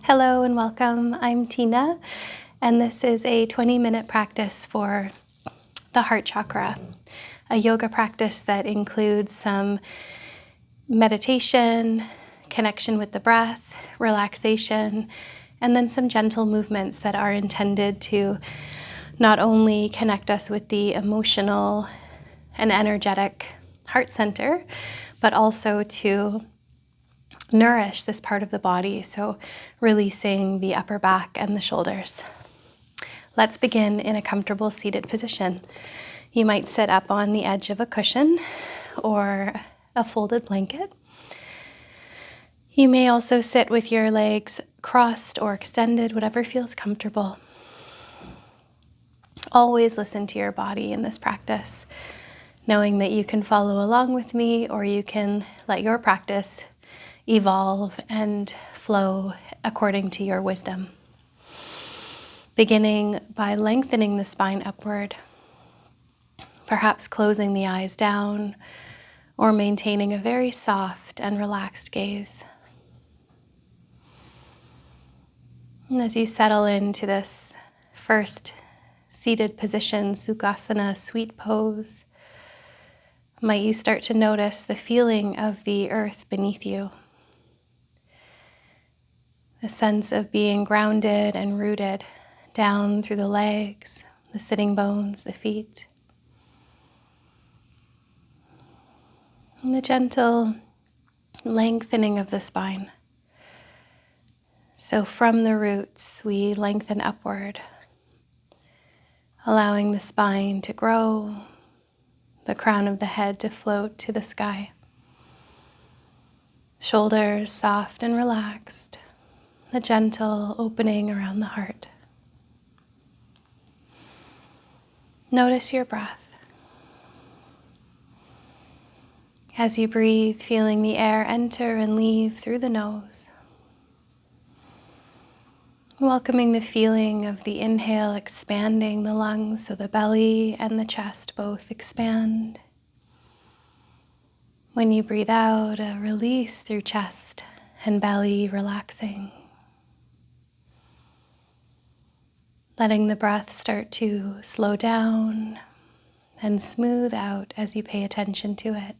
Hello and welcome. I'm Tiina, and this is a 20-minute practice for the Heart Chakra, a yoga practice that includes some meditation, connection with the breath, relaxation, and then some gentle movements that are intended to not only connect us with the emotional and energetic heart center, but also to nourish this part of the body, so releasing the upper back and the shoulders. Let's begin in a comfortable seated position. You might sit up on the edge of a cushion or a folded blanket. You may also sit with your legs crossed or extended, whatever feels comfortable. Always listen to your body in this practice, knowing that you can follow along with me or you can let your practice evolve and flow according to your wisdom. Beginning by lengthening the spine upward, perhaps closing the eyes down or maintaining a very soft and relaxed gaze. And as you settle into this first seated position, Sukhasana, sweet pose, might you start to notice the feeling of the earth beneath you. The sense of being grounded and rooted down through the legs, the sitting bones, the feet. And the gentle lengthening of the spine. So from the roots, we lengthen upward, allowing the spine to grow, the crown of the head to float to the sky. Shoulders soft and relaxed, the gentle opening around the heart. Notice your breath. As you breathe, feeling the air enter and leave through the nose. Welcoming the feeling of the inhale expanding the lungs so the belly and the chest both expand. When you breathe out, a release through chest and belly relaxing. Letting the breath start to slow down and smooth out as you pay attention to it.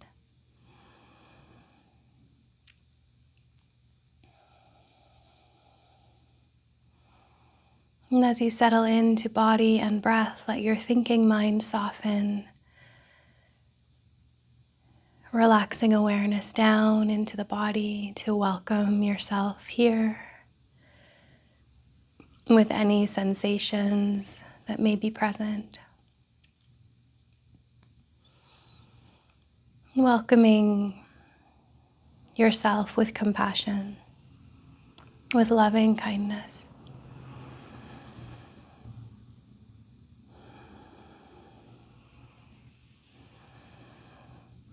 And as you settle into body and breath, let your thinking mind soften, relaxing awareness down into the body to welcome yourself here with any sensations that may be present. Welcoming yourself with compassion, with loving kindness.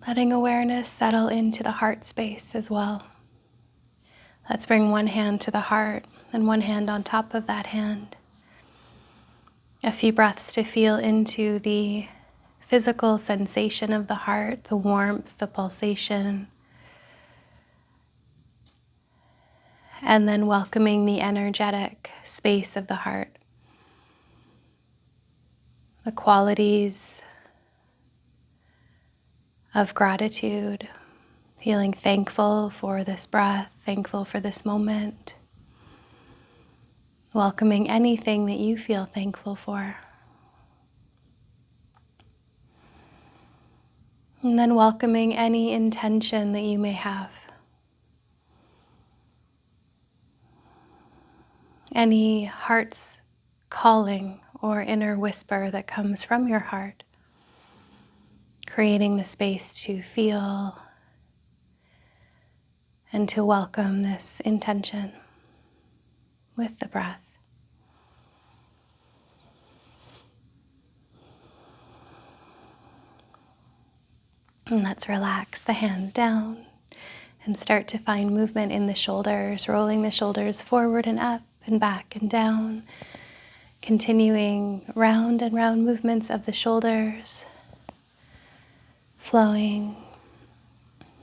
Letting awareness settle into the heart space as well. Let's bring one hand to the heart and one hand on top of that hand. A few breaths to feel into the physical sensation of the heart, the warmth, the pulsation. And then welcoming the energetic space of the heart. The qualities of gratitude, feeling thankful for this breath, thankful for this moment. Welcoming anything that you feel thankful for. And then welcoming any intention that you may have. Any heart's calling or inner whisper that comes from your heart. Creating the space to feel and to welcome this intention with the breath. And let's relax the hands down and start to find movement in the shoulders, rolling the shoulders forward and up and back and down, continuing round and round movements of the shoulders, flowing,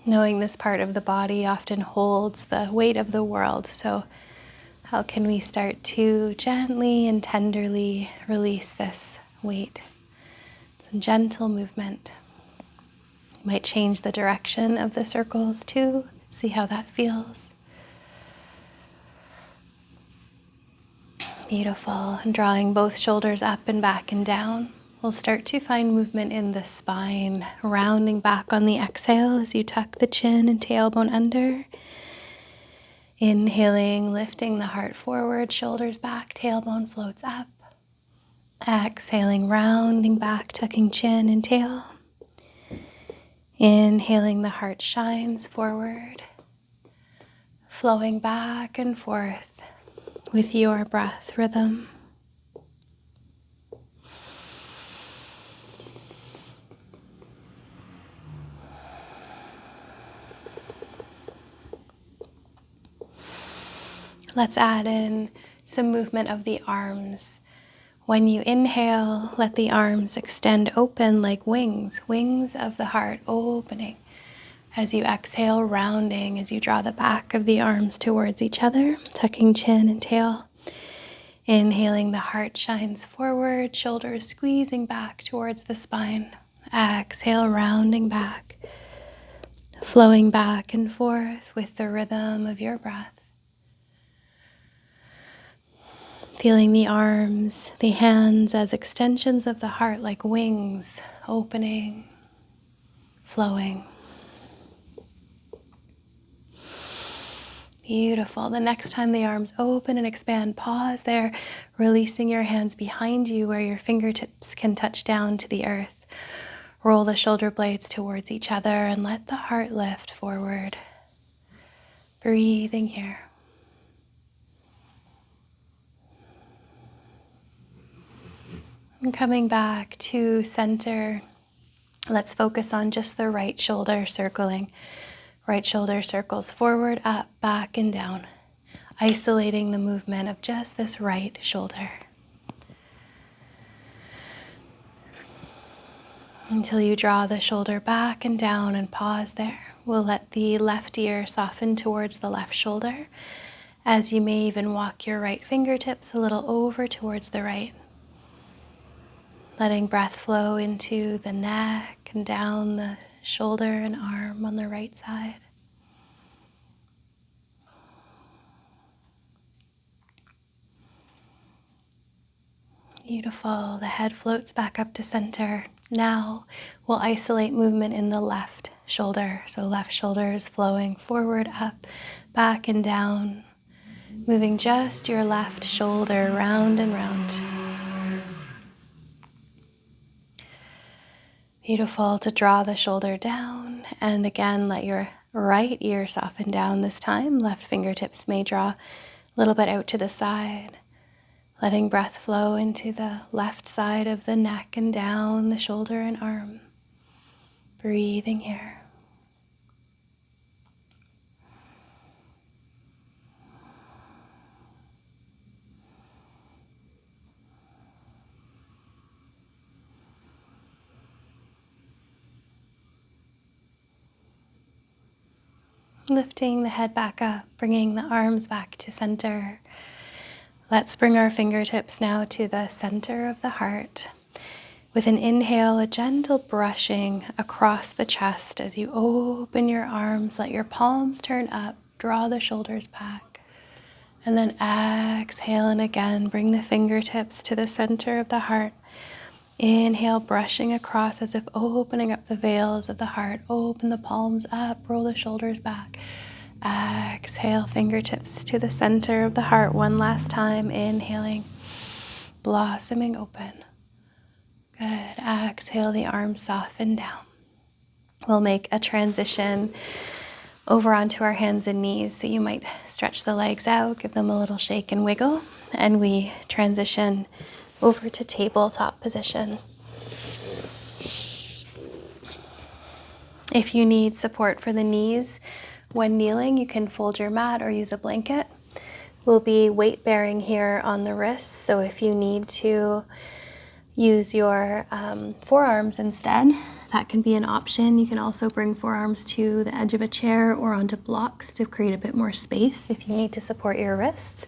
knowing this part of the body often holds the weight of the world. So How can we start to gently and tenderly release this weight? Some gentle movement. You might change the direction of the circles too. See how that feels. Beautiful. And drawing both shoulders up and back and down. We'll start to find movement in the spine, rounding back on the exhale as you tuck the chin and tailbone under. Inhaling, lifting the heart forward, shoulders back, tailbone floats up. Exhaling, rounding back, tucking chin and tail. Inhaling, the heart shines forward, flowing back and forth with your breath rhythm. Let's add in some movement of the arms. When you inhale, let the arms extend open like wings, wings of the heart opening. As you exhale, rounding, as you draw the back of the arms towards each other, tucking chin and tail. Inhaling, the heart shines forward, shoulders squeezing back towards the spine. Exhale, rounding back, flowing back and forth with the rhythm of your breath. Feeling the arms, the hands as extensions of the heart like wings, opening, flowing. Beautiful. The next time the arms open and expand, pause there, releasing your hands behind you where your fingertips can touch down to the earth. Roll the shoulder blades towards each other and let the heart lift forward. Breathing here. And coming back to center, let's focus on just the right shoulder circling. Right shoulder circles forward, up, back, and down, isolating the movement of just this right shoulder. Until you draw the shoulder back and down and pause there. We'll let the left ear soften towards the left shoulder, as you may even walk your right fingertips a little over towards the right. Letting breath flow into the neck and down the shoulder and arm on the right side. Beautiful. The head floats back up to center. Now we'll isolate movement in the left shoulder. So left shoulder is flowing forward, up, back, and down. Moving just your left shoulder round and round. Beautiful. To draw the shoulder down, and again let your right ear soften down this time. Left fingertips may draw a little bit out to the side, letting breath flow into the left side of the neck and down the shoulder and arm. Breathing here. Lifting the head back up, bringing the arms back to center. Let's bring our fingertips now to the center of the heart. With an inhale, a gentle brushing across the chest as you open your arms, let your palms turn up, draw the shoulders back. And then exhale, and again, bring the fingertips to the center of the heart. Inhale, brushing across as if opening up the veils of the heart. Open the palms up, roll the shoulders back. Exhale, fingertips to the center of the heart. One last time, inhaling, blossoming open. Good. Exhale, the arms soften down. We'll make a transition over onto our hands and knees. So you might stretch the legs out, give them a little shake and wiggle, and we transition over to tabletop position. If you need support for the knees when kneeling, you can fold your mat or use a blanket. We'll be weight bearing here on the wrists, so if you need to use your forearms instead, That can be an option. You can also bring forearms to the edge of a chair or onto blocks to create a bit more space if you need to support your wrists.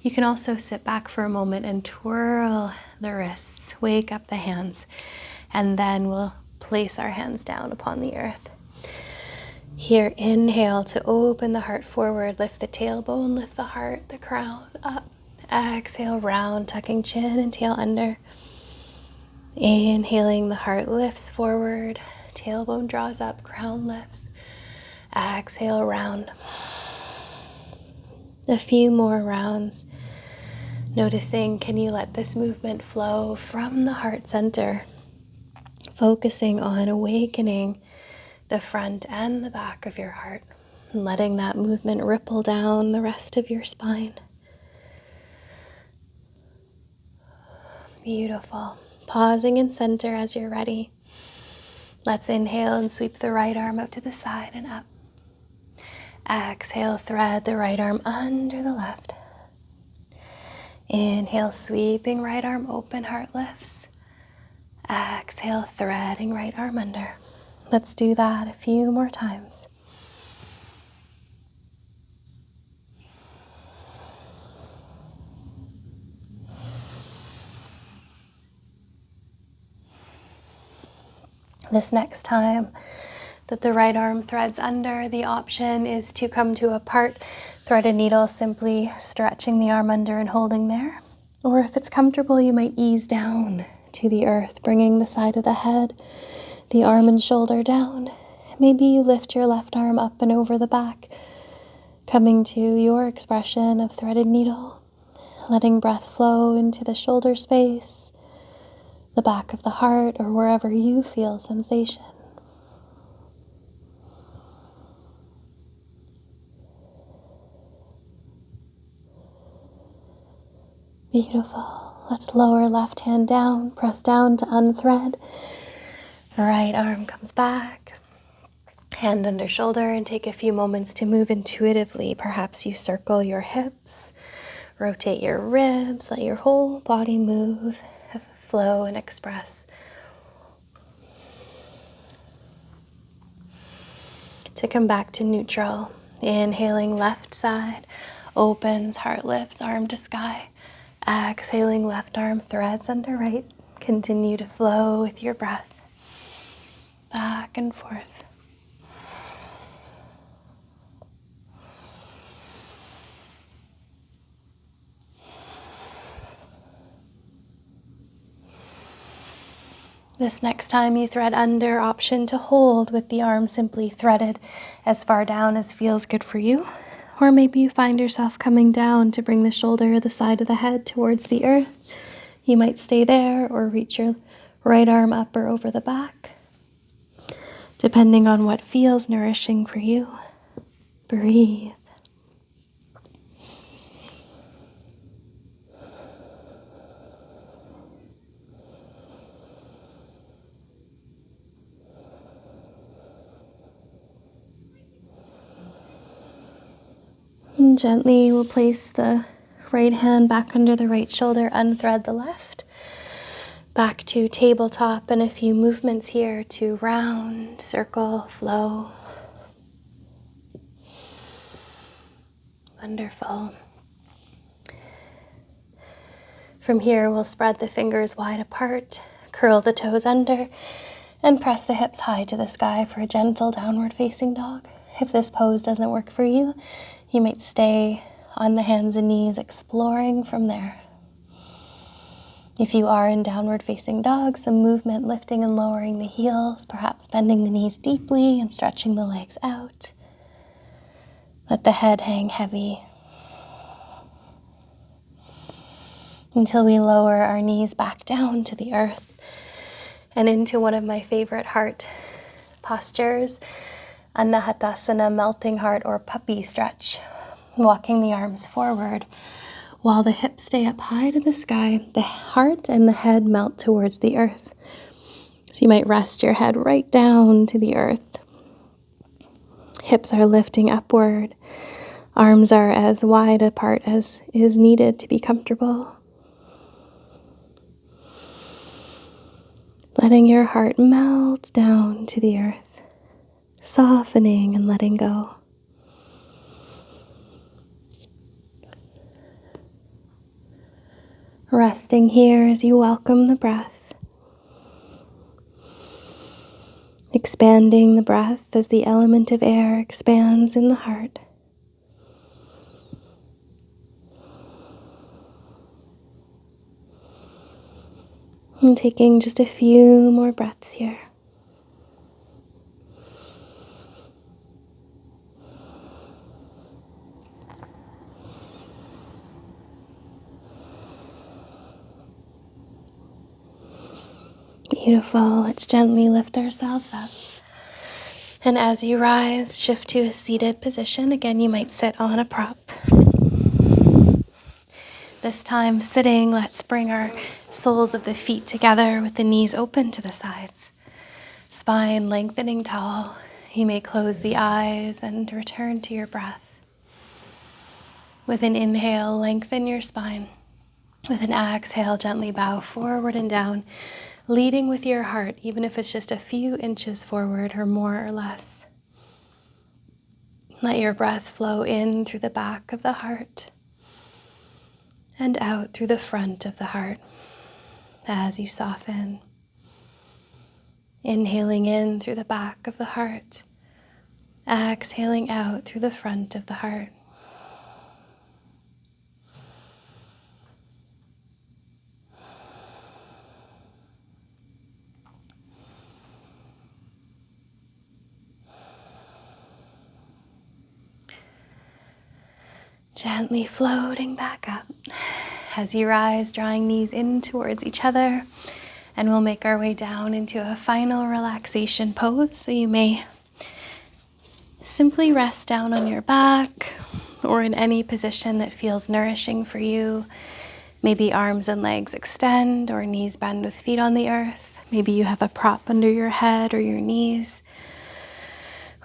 You can also sit back for a moment and twirl the wrists, wake up the hands, and then we'll place our hands down upon the earth. Here, inhale to open the heart forward, lift the tailbone, lift the heart, the crown up. Exhale, round, tucking chin and tail under. Inhaling, the heart lifts forward, tailbone draws up, crown lifts. Exhale, round. A few more rounds. Noticing, can you let this movement flow from the heart center, focusing on awakening the front and the back of your heart, and letting that movement ripple down the rest of your spine. Beautiful. Pausing in center as you're ready. Let's inhale and sweep the right arm out to the side and up. Exhale, thread the right arm under the left. Inhale, sweeping right arm open, heart lifts. Exhale, threading right arm under. Let's do that a few more times. This next time that the right arm threads under, the option is to come to a part, thread a needle, simply stretching the arm under and holding there. Or if it's comfortable, you might ease down to the earth, bringing the side of the head, the arm and shoulder down. Maybe you lift your left arm up and over the back, coming to your expression of threaded needle, letting breath flow into the shoulder space, the back of the heart, or wherever you feel sensation. Beautiful. Let's lower left hand down, press down to unthread. Right arm comes back, hand under shoulder, and take a few moments to move intuitively. Perhaps you circle your hips, rotate your ribs, let your whole body move, flow and express. To come back to neutral, inhaling left side, opens, heart lifts, arm to sky. Exhaling, left arm threads under right. Continue to flow with your breath, back and forth. This next time you thread under, option to hold with the arm simply threaded as far down as feels good for you. Or maybe you find yourself coming down to bring the shoulder or the side of the head towards the earth. You might stay there or reach your right arm up or over the back, depending on what feels nourishing for you. Breathe. And gently we'll place the right hand back under the right shoulder, unthread the left. Back to tabletop, and a few movements here to round, circle, flow. Wonderful. From here, we'll spread the fingers wide apart, curl the toes under, and press the hips high to the sky for a gentle downward facing dog. If this pose doesn't work for you, you might stay on the hands and knees, exploring from there. If you are in downward facing dog, some movement lifting and lowering the heels, perhaps bending the knees deeply and stretching the legs out. Let the head hang heavy until we lower our knees back down to the earth and into one of my favorite heart postures, Anahatasana, melting heart or puppy stretch. Walking the arms forward while the hips stay up high to the sky, the heart and the head melt towards the earth. So you might rest your head right down to the earth. Hips are lifting upward. Arms are as wide apart as is needed to be comfortable. letting your heart melt down to the earth, softening and letting go. Resting here as you welcome the breath, expanding the breath as the element of air expands in the heart. And taking just a few more breaths here. Beautiful. Let's gently lift ourselves up. And as you rise, shift to a seated position. Again, you might sit on a prop. This time sitting, let's bring our soles of the feet together with the knees open to the sides. Spine lengthening tall. You may close the eyes and return to your breath. With an inhale, lengthen your spine. With an exhale, gently bow forward and down, leading with your heart, even if it's just a few inches forward or more or less. Let your breath flow in through the back of the heart and out through the front of the heart as you soften. Inhaling in through the back of the heart, exhaling out through the front of the heart. Gently floating back up as you rise, drawing knees in towards each other, and we'll make our way down into a final relaxation pose. So you may simply rest down on your back or in any position that feels nourishing for you. Maybe arms and legs extend or knees bend with feet on the earth. Maybe you have a prop under your head or your knees.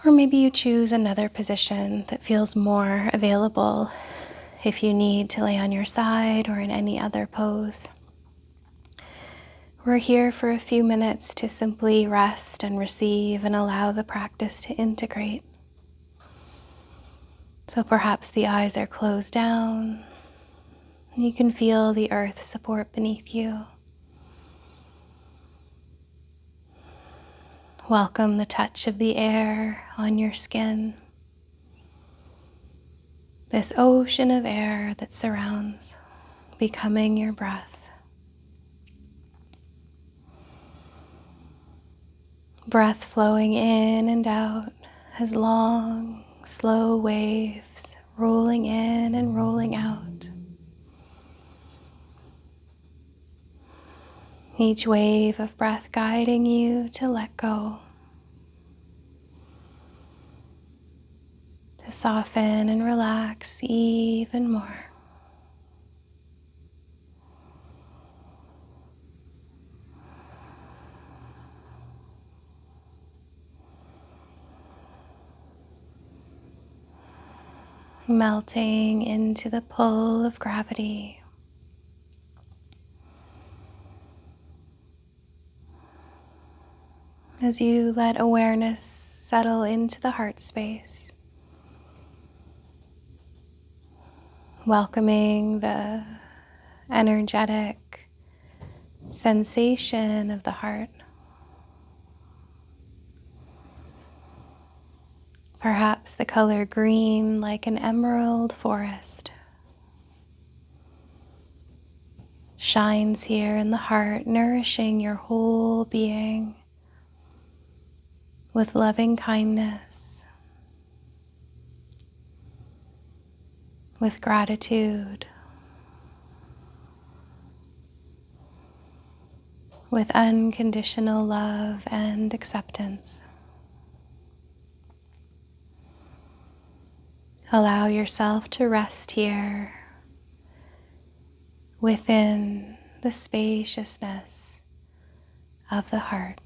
Or maybe you choose another position that feels more available if you need to lay on your side or in any other pose. We're here for a few minutes to simply rest and receive and allow the practice to integrate. So perhaps the eyes are closed down and you can feel the earth support beneath you. Welcome the touch of the air on your skin. This ocean of air that surrounds, becoming your breath. Breath flowing in and out as long, slow waves rolling in and rolling out. Each wave of breath guiding you to let go, to soften and relax even more. Melting into the pull of gravity. As you let awareness settle into the heart space, welcoming the energetic sensation of the heart. Perhaps the color green like an emerald forest shines here in the heart, nourishing your whole being with loving kindness, with gratitude, with unconditional love and acceptance. Allow yourself to rest here within the spaciousness of the heart.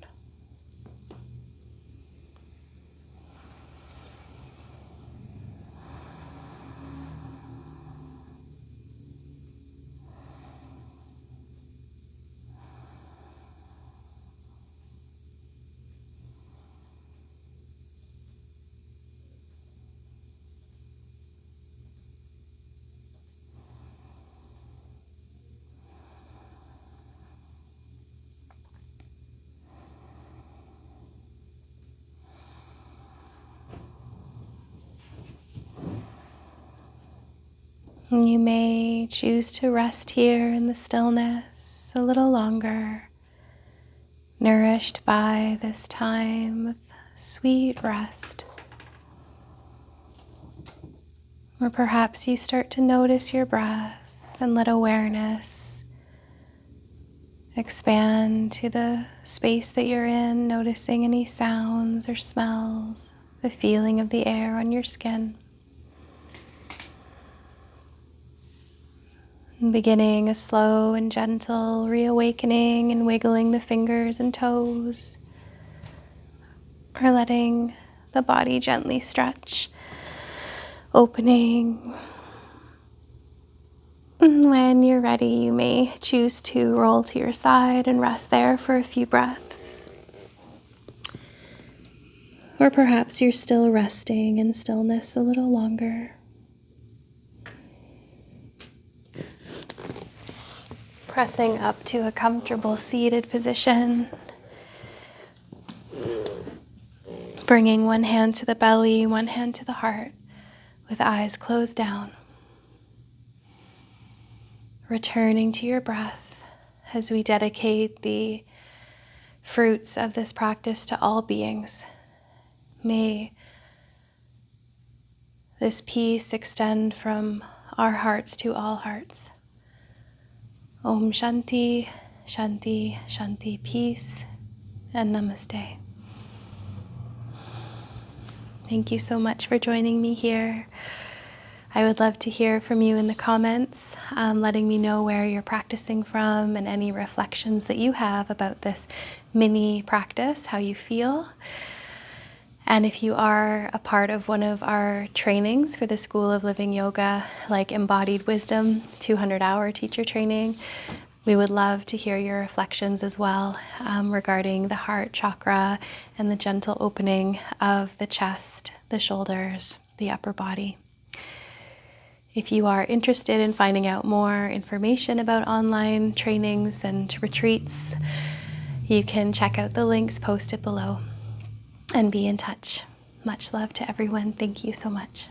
And you may choose to rest here in the stillness a little longer, nourished by this time of sweet rest. Or perhaps you start to notice your breath and let awareness expand to the space that you're in, noticing any sounds or smells, the feeling of the air on your skin. And beginning a slow and gentle reawakening and wiggling the fingers and toes, or letting the body gently stretch, opening. And when you're ready, you may choose to roll to your side and rest there for a few breaths. Or perhaps you're still resting in stillness a little longer. Pressing up to a comfortable seated position. Bringing one hand to the belly, one hand to the heart, with eyes closed down. Returning to your breath as we dedicate the fruits of this practice to all beings. May this peace extend from our hearts to all hearts. Om Shanti, Shanti, Shanti, peace, and Namaste. Thank you so much for joining me here. I would love to hear from you in the comments, letting me know where you're practicing from and any reflections that you have about this mini practice, how you feel. And if you are a part of one of our trainings for the School of Living Yoga, like Embodied Wisdom, 200-hour teacher training, we would love to hear your reflections as well regarding the heart chakra and the gentle opening of the chest, the shoulders, the upper body. If you are interested in finding out more information about online trainings and retreats, you can check out the links posted below and be in touch. Much love to everyone. Thank you so much.